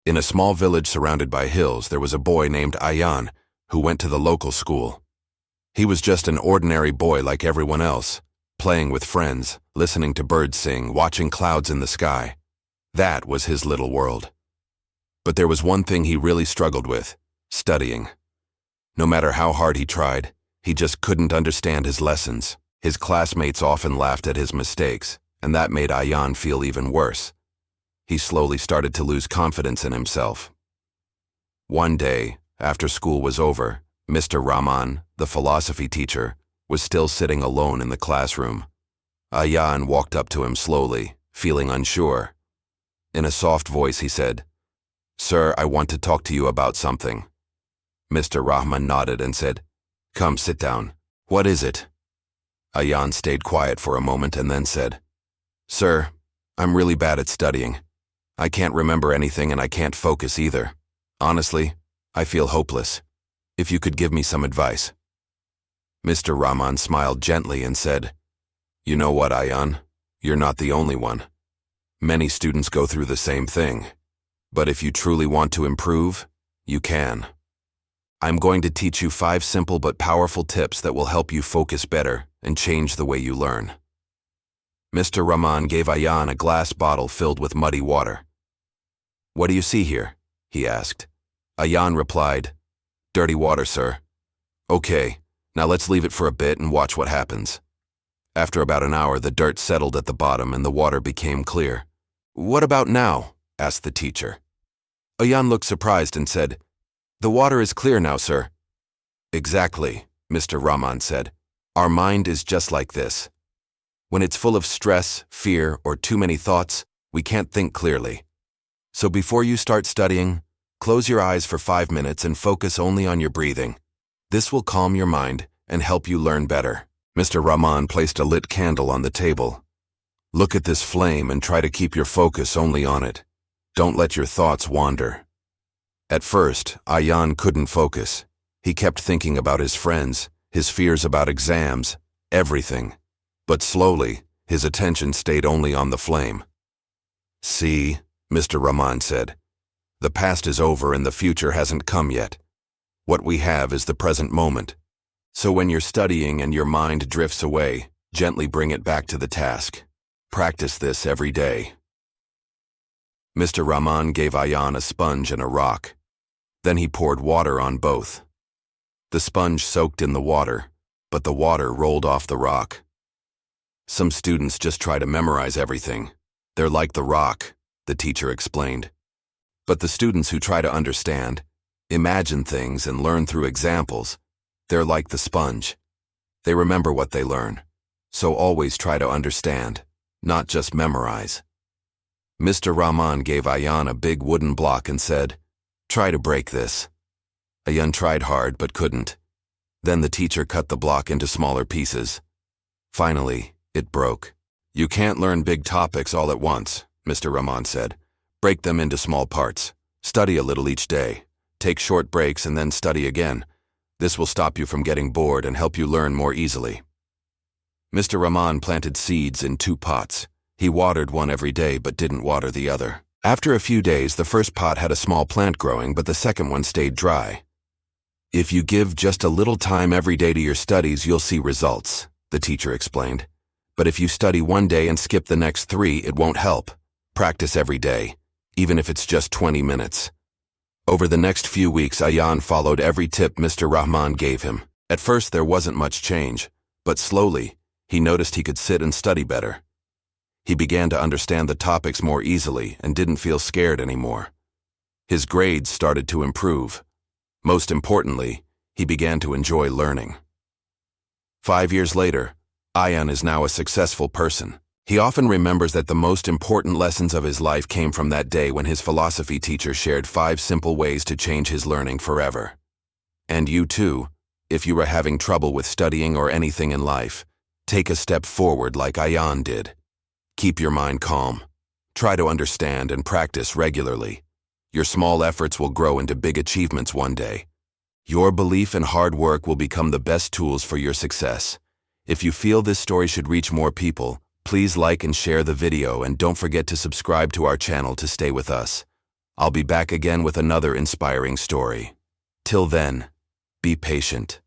In a small village surrounded by hills, there was a boy named Ayan who went to the local school. He was just an ordinary boy like everyone else, playing with friends, listening to birds sing, watching clouds in the sky. That was his little world. But there was one thing he really struggled with: studying. No matter how hard he tried, he just couldn't understand his lessons. His classmates often laughed at his mistakes, and that made Ayan feel even worse. He slowly started to lose confidence in himself. One day, after school was over, Mr. Rahman, the philosophy teacher, was still sitting alone in the classroom. Ayan walked up to him slowly, feeling unsure. In a soft voice he said, "Sir, I want to talk to you about something." Mr. Rahman nodded and said, "Come, sit down. What is it?" Ayan stayed quiet for a moment and then said, "Sir, I'm really bad at studying. I can't remember anything and I can't focus either. Honestly, I feel hopeless. If you could give me some advice." Mr. Rahman smiled gently and said, "You know what, Ayan? You're not the only one. Many students go through the same thing. But if you truly want to improve, you can. I'm going to teach you 5 simple but powerful tips that will help you focus better and change the way you learn." Mr. Rahman gave Ayan a glass bottle filled with muddy water. "What do you see here?" he asked. Ayan replied, "Dirty water, sir." "Okay, now let's leave it for a bit and watch what happens." After about an hour, the dirt settled at the bottom and the water became clear. "What about now?" asked the teacher. Ayan looked surprised and said, "The water is clear now, sir." "Exactly," Mr. Rahman said. "Our mind is just like this. When it's full of stress, fear, or too many thoughts, we can't think clearly. So before you start studying, close your eyes for 5 minutes and focus only on your breathing. This will calm your mind and help you learn better." Mr. Rahman placed a lit candle on the table. "Look at this flame and try to keep your focus only on it. Don't let your thoughts wander." At first, Ayan couldn't focus. He kept thinking about his friends, his fears about exams, everything. But slowly, his attention stayed only on the flame. "See," Mr. Rahman said, "the past is over and the future hasn't come yet. What we have is the present moment. So when you're studying and your mind drifts away, gently bring it back to the task. Practice this every day." Mr. Rahman gave Ayan a sponge and a rock. Then he poured water on both. The sponge soaked in the water, but the water rolled off the rock. "Some students just try to memorize everything. They're like the rock," the teacher explained. "But the students who try to understand, imagine things and learn through examples, they're like the sponge. They remember what they learn. So always try to understand, not just memorize." Mr. Rahman gave Ayan a big wooden block and said, "Try to break this." Ayan tried hard but couldn't. Then the teacher cut the block into smaller pieces. Finally, it broke. "You can't learn big topics all at once," Mr. Rahman said. "Break them into small parts. Study a little each day. Take short breaks and then study again. This will stop you from getting bored and help you learn more easily." Mr. Rahman planted seeds in 2 pots. He watered one every day but didn't water the other. After a few days, the first pot had a small plant growing, but the second one stayed dry. "If you give just a little time every day to your studies, you'll see results," the teacher explained. "But if you study one day and skip the next 3, it won't help. Practice every day, even if it's just 20 minutes. Over the next few weeks, Ayan followed every tip Mr. Rahman gave him. At first, there wasn't much change, but slowly, he noticed he could sit and study better. He began to understand the topics more easily and didn't feel scared anymore. His grades started to improve. Most importantly, he began to enjoy learning. 5 years later, Ayan is now a successful person. He often remembers that the most important lessons of his life came from that day when his philosophy teacher shared 5 simple ways to change his learning forever. And you too, if you are having trouble with studying or anything in life, take a step forward like Ayan did. Keep your mind calm. Try to understand and practice regularly. Your small efforts will grow into big achievements one day. Your belief and hard work will become the best tools for your success. If you feel this story should reach more people, please like and share the video and don't forget to subscribe to our channel to stay with us. I'll be back again with another inspiring story. Till then, be patient.